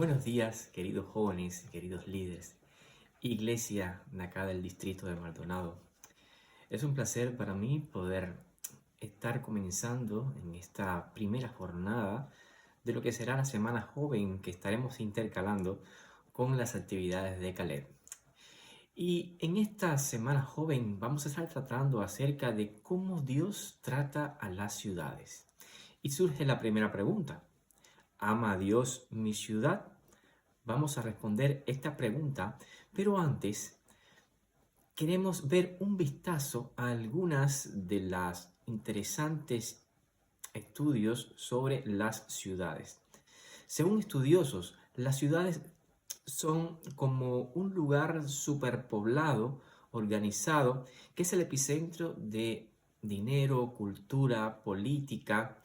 Buenos días, queridos jóvenes, queridos líderes, iglesia de acá del distrito de Maldonado. Es un placer para mí poder estar comenzando en esta primera jornada de lo que será la Semana Joven que estaremos intercalando con las actividades de Caleb. Y en esta Semana Joven vamos a estar tratando acerca de cómo Dios trata a las ciudades. Y surge la primera pregunta: ¿ama Dios mi ciudad? Vamos a responder esta pregunta, pero antes queremos ver un vistazo a algunas de las interesantes estudios sobre las ciudades. Según estudiosos, las ciudades son como un lugar superpoblado, organizado, que es el epicentro de dinero, cultura, política,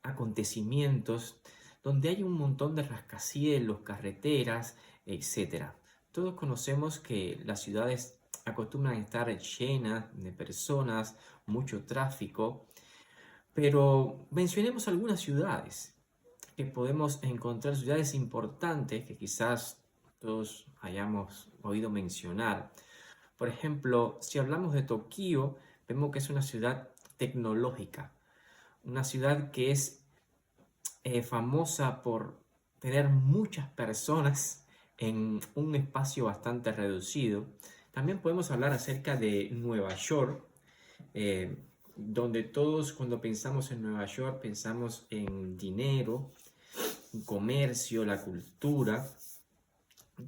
acontecimientos, donde hay un montón de rascacielos, carreteras, etcétera. Todos conocemos que las ciudades acostumbran a estar llenas de personas, mucho tráfico, pero mencionemos algunas ciudades que podemos encontrar, ciudades importantes que quizás todos hayamos oído mencionar. Por ejemplo, si hablamos de Tokio, vemos que es una ciudad tecnológica, una ciudad que es famosa por tener muchas personas en un espacio bastante reducido. También podemos hablar acerca de Nueva York, eh, donde todos cuando pensamos en Nueva York pensamos en dinero, comercio, la cultura.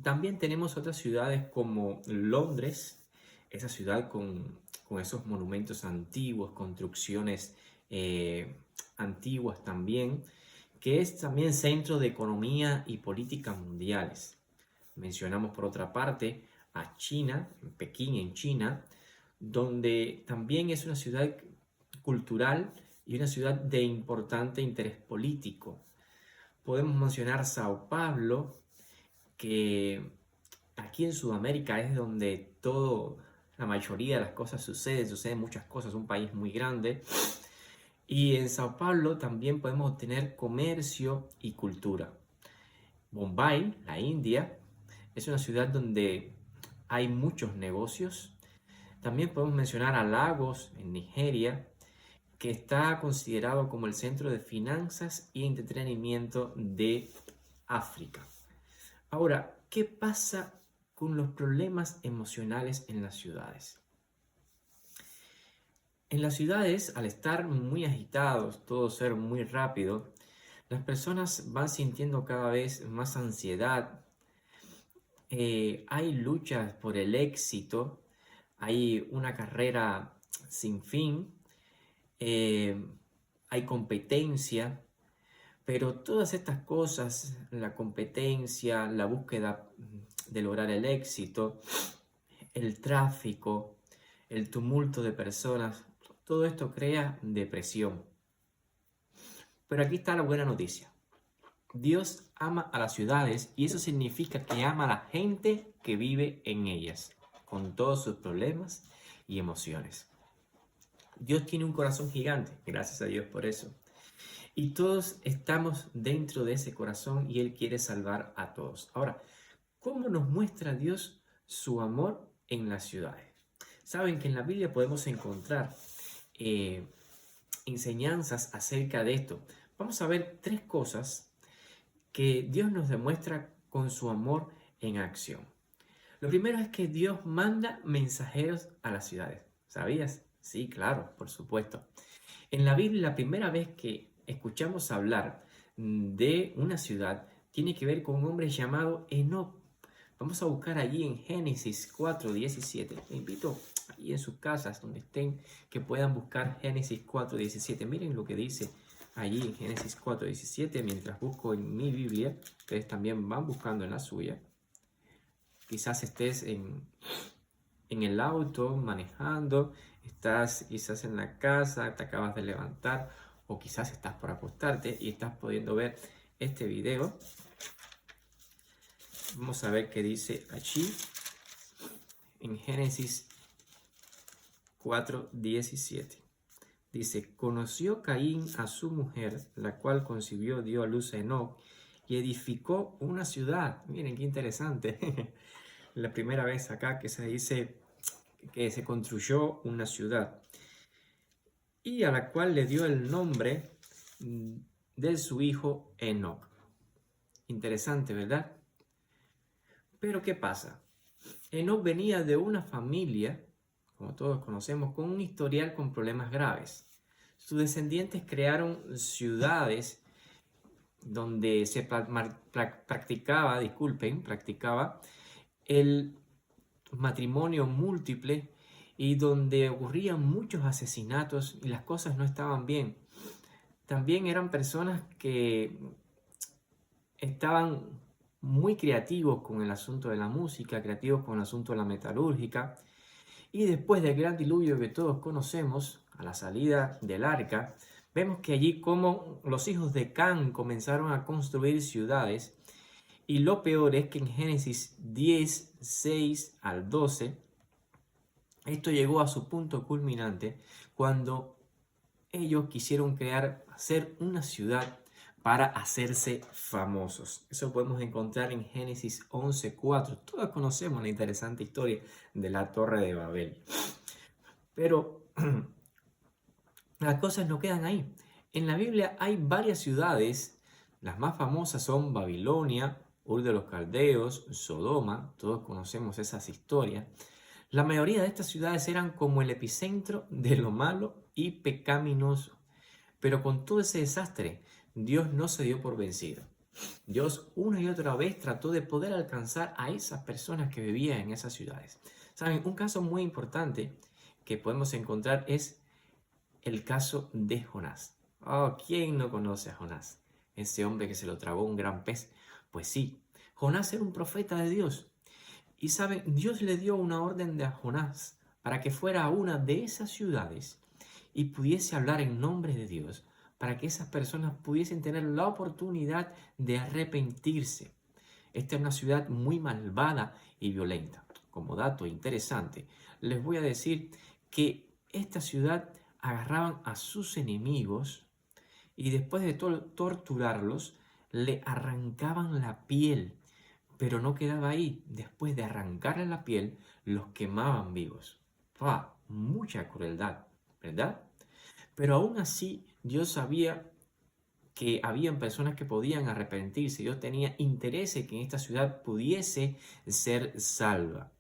También tenemos otras ciudades como Londres, esa ciudad con esos monumentos antiguos, construcciones antiguas también, que es también centro de economía y política mundiales. Mencionamos por otra parte a China, Pekín en China, donde también es una ciudad cultural y una ciudad de importante interés político. Podemos mencionar Sao Paulo, que aquí en Sudamérica es donde la mayoría de las cosas suceden muchas cosas, es un país muy grande. Y en Sao Paulo también podemos tener comercio y cultura. Bombay, la India, es una ciudad donde hay muchos negocios. También podemos mencionar a Lagos, en Nigeria, que está considerado como el centro de finanzas y entretenimiento de África. Ahora, ¿qué pasa con los problemas emocionales en las ciudades? En las ciudades, al estar muy agitados, todo ser muy rápido, las personas van sintiendo cada vez más ansiedad. Hay luchas por el éxito, hay una carrera sin fin, eh, hay competencia, pero todas estas cosas, la competencia, la búsqueda de lograr el éxito, el tráfico, el tumulto de personas, todo esto crea depresión. Pero aquí está la buena noticia. Dios ama a las ciudades y eso significa que ama a la gente que vive en ellas, con todos sus problemas y emociones. Dios tiene un corazón gigante, gracias a Dios por eso. Y todos estamos dentro de ese corazón y Él quiere salvar a todos. Ahora, ¿cómo nos muestra Dios su amor en las ciudades? Saben que en la Biblia podemos encontrar enseñanzas acerca de esto. Vamos a ver tres cosas que Dios nos demuestra con su amor en acción. Lo primero es que Dios manda mensajeros a las ciudades. ¿Sabías? Sí, claro, por supuesto. En la Biblia, la primera vez que escuchamos hablar de una ciudad tiene que ver con un hombre llamado Enoc. Vamos a buscar allí en Génesis 4:17. Te invito allí en sus casas donde estén que puedan buscar Génesis 4:17. Miren lo que dice allí en Génesis 4:17 mientras busco en mi Biblia. Ustedes también van buscando en la suya. Quizás estés en el auto manejando, estás quizás en la casa, te acabas de levantar o quizás estás por acostarte y estás pudiendo ver este video. Vamos a ver qué dice allí en Génesis 4:17. Dice: conoció Caín a su mujer, la cual concibió, dio a luz a Enoc, y edificó una ciudad. Miren qué interesante. La primera vez acá que se dice que se construyó una ciudad y a la cual le dio el nombre de su hijo Enoc. Interesante, ¿verdad? Pero ¿qué pasa? Enoc venía de una familia, como todos conocemos, con un historial con problemas graves. Sus descendientes crearon ciudades donde se practicaba el matrimonio múltiple y donde ocurrían muchos asesinatos y las cosas no estaban bien. También eran personas que estaban muy creativos con el asunto de la música, creativos con el asunto de la metalúrgica. Y después del gran diluvio que todos conocemos, a la salida del arca, vemos que allí como los hijos de Can comenzaron a construir ciudades. Y lo peor es que en Génesis 10, 6 al 12, esto llegó a su punto culminante cuando ellos quisieron hacer una ciudad para hacerse famosos. Eso podemos encontrar en Génesis 11:4. Todos conocemos la interesante historia de la Torre de Babel. Pero las cosas no quedan ahí. En la Biblia hay varias ciudades. Las más famosas son Babilonia, Ur de los Caldeos, Sodoma. Todos conocemos esas historias. La mayoría de estas ciudades eran como el epicentro de lo malo y pecaminoso. Pero con todo ese desastre, Dios no se dio por vencido. Dios una y otra vez trató de poder alcanzar a esas personas que vivían en esas ciudades. Saben, un caso muy importante que podemos encontrar es el caso de Jonás. Oh, ¿quién no conoce a Jonás? Ese hombre que se lo tragó un gran pez. Pues sí, Jonás era un profeta de Dios. Y saben, Dios le dio una orden a Jonás para que fuera a una de esas ciudades y pudiese hablar en nombre de Dios, para que esas personas pudiesen tener la oportunidad de arrepentirse. Esta es una ciudad muy malvada y violenta. Como dato interesante, les voy a decir que esta ciudad agarraban a sus enemigos y después de torturarlos, le arrancaban la piel. Pero no quedaba ahí. Después de arrancarle la piel, los quemaban vivos. ¡Fua! Mucha crueldad, ¿verdad? Pero aún así, Dios sabía que habían personas que podían arrepentirse. Dios tenía interés en que esta ciudad pudiese ser salva.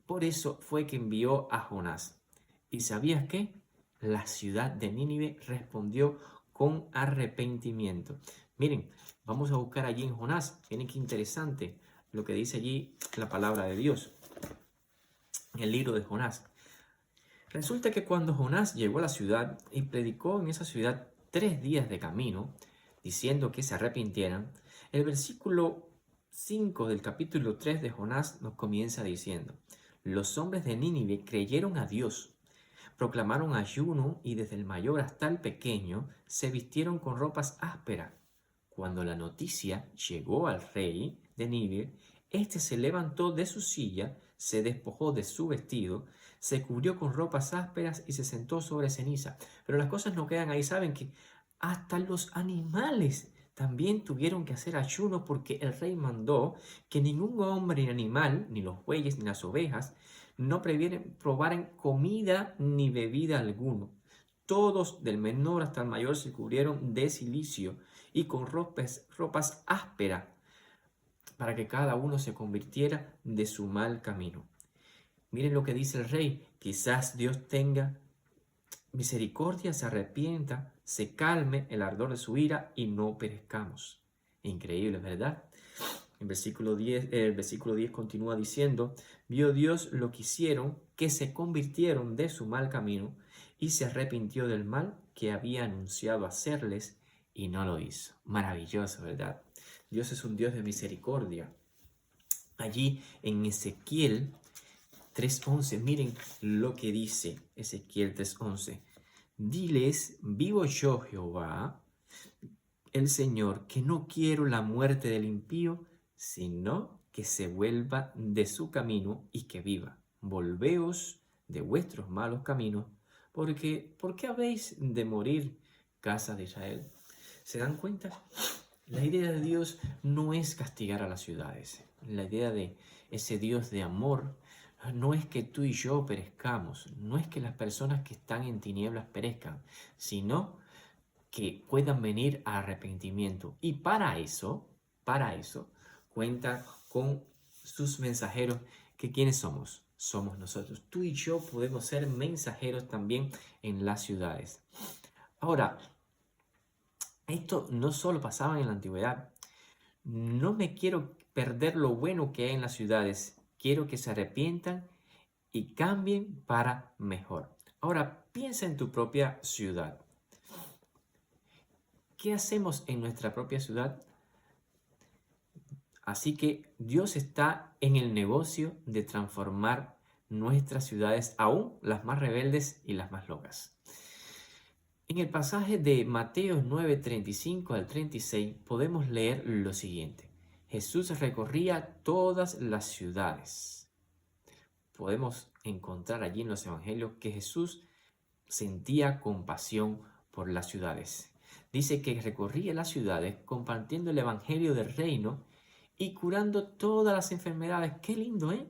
Por eso fue que envió a Jonás. ¿Y sabías qué? La ciudad de Nínive respondió con arrepentimiento. Miren, vamos a buscar allí en Jonás. Miren qué interesante lo que dice allí la palabra de Dios. En el libro de Jonás. Resulta que cuando Jonás llegó a la ciudad y predicó en esa ciudad 3 días de camino, diciendo que se arrepintieran, el versículo 5 del capítulo 3 de Jonás nos comienza diciendo: los hombres de Nínive creyeron a Dios, proclamaron ayuno y desde el mayor hasta el pequeño se vistieron con ropas ásperas. Cuando la noticia llegó al rey de Nínive, éste se levantó de su silla, se despojó de su vestido, se cubrió con ropas ásperas y se sentó sobre ceniza. Pero las cosas no quedan ahí. Saben que hasta los animales también tuvieron que hacer ayuno porque el rey mandó que ningún hombre ni animal, ni los bueyes ni las ovejas, no probaran comida ni bebida alguno. Todos, del menor hasta el mayor, se cubrieron de cilicio y con ropas ásperas para que cada uno se convirtiera de su mal camino. Miren lo que dice el rey: quizás Dios tenga misericordia, se arrepienta, se calme el ardor de su ira y no perezcamos. Increíble, ¿verdad? El versículo 10 continúa diciendo: vio Dios lo que hicieron, que se convirtieron de su mal camino y se arrepintió del mal que había anunciado hacerles y no lo hizo. Maravilloso, ¿verdad? Dios es un Dios de misericordia. Allí en Ezequiel 3:11, miren lo que dice Ezequiel 3:11. Diles: vivo yo, Jehová, el Señor, que no quiero la muerte del impío, sino que se vuelva de su camino y que viva. Volveos de vuestros malos caminos, porque ¿por qué habéis de morir, casa de Israel? ¿Se dan cuenta? La idea de Dios no es castigar a las ciudades. La idea de ese Dios de amor no es que tú y yo perezcamos, no es que las personas que están en tinieblas perezcan, sino que puedan venir a arrepentimiento. Y para eso, cuenta con sus mensajeros, que ¿quiénes somos? Somos nosotros. Tú y yo podemos ser mensajeros también en las ciudades. Ahora, esto no solo pasaba en la antigüedad. No me quiero perder lo bueno que hay en las ciudades. Quiero que se arrepientan y cambien para mejor. Ahora, piensa en tu propia ciudad. ¿Qué hacemos en nuestra propia ciudad? Así que Dios está en el negocio de transformar nuestras ciudades, aún las más rebeldes y las más locas. En el pasaje de Mateo 9:35 al 36 podemos leer lo siguiente. Jesús recorría todas las ciudades. Podemos encontrar allí en los evangelios que Jesús sentía compasión por las ciudades. Dice que recorría las ciudades compartiendo el evangelio del reino y curando todas las enfermedades. Qué lindo, ¿eh?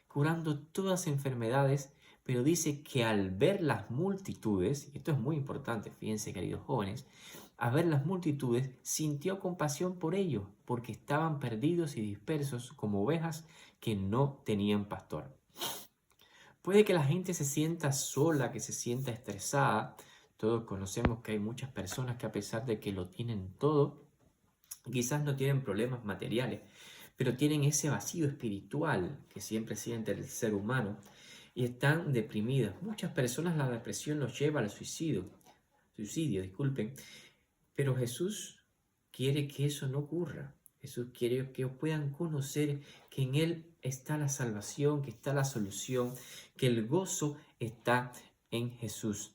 Curando todas las enfermedades, pero dice que al ver las multitudes, y esto es muy importante, fíjense queridos jóvenes, al ver las multitudes sintió compasión por ellos, porque estaban perdidos y dispersos como ovejas que no tenían pastor. Puede que la gente se sienta sola, que se sienta estresada. Todos conocemos que hay muchas personas que a pesar de que lo tienen todo, quizás no tienen problemas materiales, pero tienen ese vacío espiritual que siempre siente el ser humano y están deprimidas. Muchas personas la depresión los lleva al suicidio, disculpen, pero Jesús quiere que eso no ocurra. Jesús quiere que puedan conocer que en Él está la salvación, que está la solución, que el gozo está en Jesús.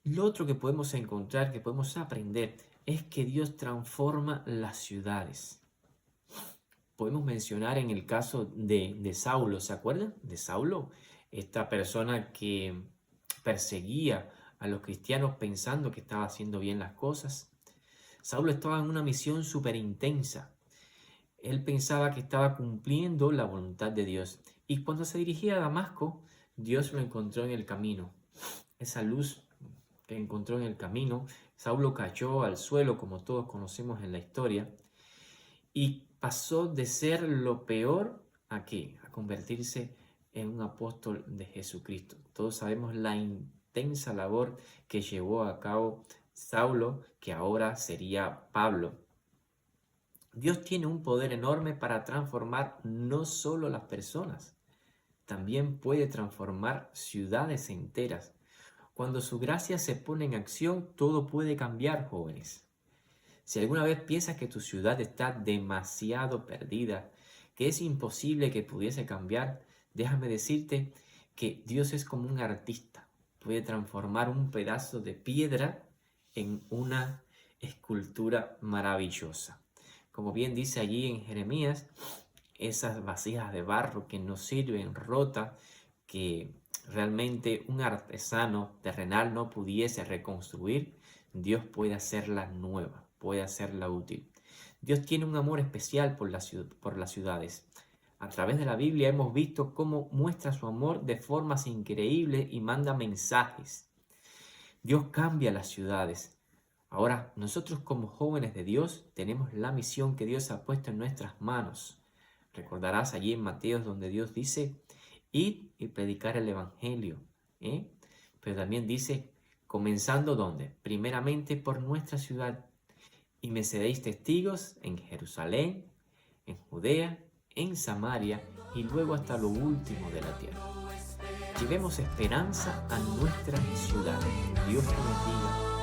Lo otro que podemos encontrar, que podemos aprender, es que Dios transforma las ciudades. Podemos mencionar en el caso de Saulo, ¿se acuerdan? De Saulo, esta persona que perseguía a los cristianos pensando que estaba haciendo bien las cosas. Saulo estaba en una misión súper intensa. Él pensaba que estaba cumpliendo la voluntad de Dios. Y cuando se dirigía a Damasco, Dios lo encontró en el camino. Esa luz que encontró en el camino, Saulo cayó al suelo, como todos conocemos en la historia, y pasó de ser lo peor a ¿qué? A convertirse en un apóstol de Jesucristo. Todos sabemos la intensa labor que llevó a cabo Saulo, que ahora sería Pablo. Dios tiene un poder enorme para transformar no solo las personas, también puede transformar ciudades enteras. Cuando su gracia se pone en acción, todo puede cambiar, jóvenes. Si alguna vez piensas que tu ciudad está demasiado perdida, que es imposible que pudiese cambiar, déjame decirte que Dios es como un artista. Puede transformar un pedazo de piedra en una escultura maravillosa. Como bien dice allí en Jeremías, esas vasijas de barro que no sirven, rotas, que realmente un artesano terrenal no pudiese reconstruir, Dios puede hacerla nueva, puede hacerla útil. Dios tiene un amor especial por las ciudades. A través de la Biblia hemos visto cómo muestra su amor de formas increíbles y manda mensajes. Dios cambia las ciudades. Ahora, nosotros como jóvenes de Dios tenemos la misión que Dios ha puesto en nuestras manos. Recordarás allí en Mateo donde Dios dice, id y predicar el evangelio. Pero también dice, comenzando ¿dónde? Primeramente por nuestra ciudad. Y me seréis testigos en Jerusalén, en Judea, en Samaria y luego hasta lo último de la tierra. Llevemos esperanza a nuestras ciudades. Dios te bendiga.